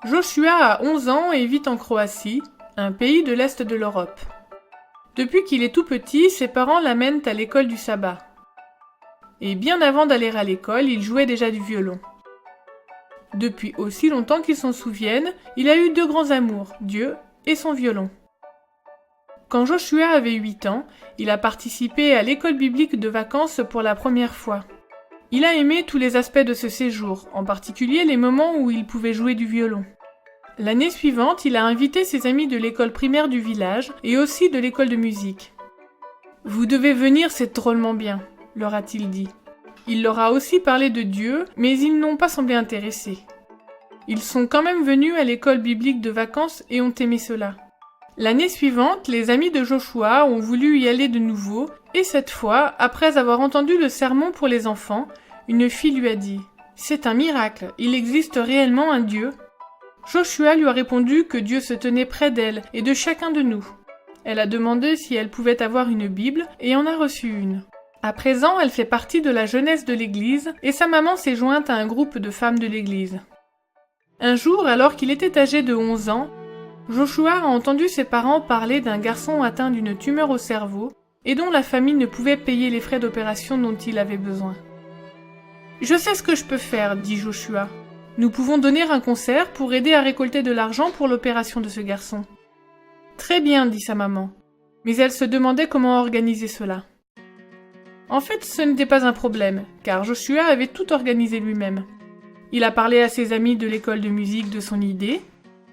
Joshua a 11 ans et vit en Croatie, un pays de l'Est de l'Europe. Depuis qu'il est tout petit, ses parents l'amènent à l'école du sabbat. Et bien avant d'aller à l'école, il jouait déjà du violon. Depuis aussi longtemps qu'il s'en souvienne, il a eu deux grands amours, Dieu et son violon. Quand Joshua avait 8 ans, il a participé à l'école biblique de vacances pour la première fois. Il a aimé tous les aspects de ce séjour, en particulier les moments où il pouvait jouer du violon. L'année suivante, il a invité ses amis de l'école primaire du village et aussi de l'école de musique. « Vous devez venir, c'est drôlement bien », leur a-t-il dit. Il leur a aussi parlé de Dieu, mais ils n'ont pas semblé intéressés. Ils sont quand même venus à l'école biblique de vacances et ont aimé cela. L'année suivante, les amis de Joshua ont voulu y aller de nouveau, et cette fois, après avoir entendu le sermon pour les enfants, une fille lui a dit « C'est un miracle, il existe réellement un Dieu ?» Joshua lui a répondu que Dieu se tenait près d'elle et de chacun de nous. Elle a demandé si elle pouvait avoir une Bible et en a reçu une. À présent, elle fait partie de la jeunesse de l'église et sa maman s'est jointe à un groupe de femmes de l'église. Un jour, alors qu'il était âgé de 11 ans, Joshua a entendu ses parents parler d'un garçon atteint d'une tumeur au cerveau et dont la famille ne pouvait payer les frais d'opération dont il avait besoin. « Je sais ce que je peux faire, dit Joshua. Nous pouvons donner un concert pour aider à récolter de l'argent pour l'opération de ce garçon. » Très bien, dit sa maman. Mais elle se demandait comment organiser cela. En fait, ce n'était pas un problème, car Joshua avait tout organisé lui-même. Il a parlé à ses amis de l'école de musique de son idée,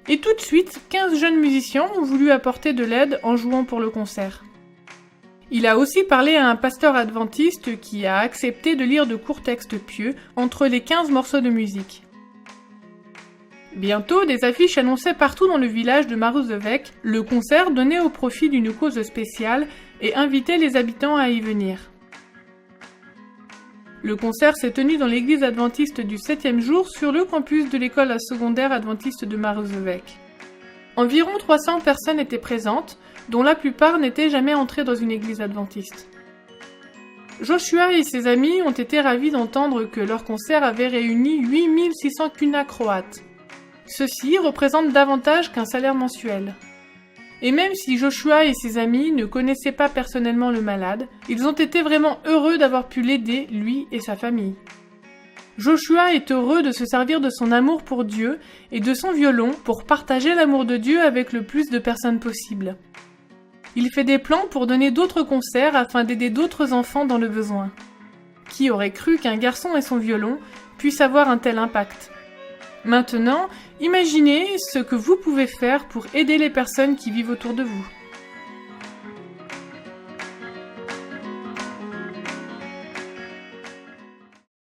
et tout de suite, 15 jeunes musiciens ont voulu apporter de l'aide en jouant pour le concert. Il a aussi parlé à un pasteur adventiste qui a accepté de lire de courts textes pieux entre les 15 morceaux de musique. Bientôt, des affiches annonçaient partout dans le village de Maruzevec le concert donné au profit d'une cause spéciale et invitaient les habitants à y venir. Le concert s'est tenu dans l'église adventiste du 7e jour sur le campus de l'école secondaire adventiste de Maruzevec. Environ 300 personnes étaient présentes, dont la plupart n'étaient jamais entrées dans une église adventiste. Joshua et ses amis ont été ravis d'entendre que leur concert avait réuni 8600 kuna croates. Ceci représente davantage qu'un salaire mensuel. Et même si Joshua et ses amis ne connaissaient pas personnellement le malade, ils ont été vraiment heureux d'avoir pu l'aider, lui et sa famille. Joshua est heureux de se servir de son amour pour Dieu et de son violon pour partager l'amour de Dieu avec le plus de personnes possible. Il fait des plans pour donner d'autres concerts afin d'aider d'autres enfants dans le besoin. Qui aurait cru qu'un garçon et son violon puissent avoir un tel impact ? Maintenant, imaginez ce que vous pouvez faire pour aider les personnes qui vivent autour de vous.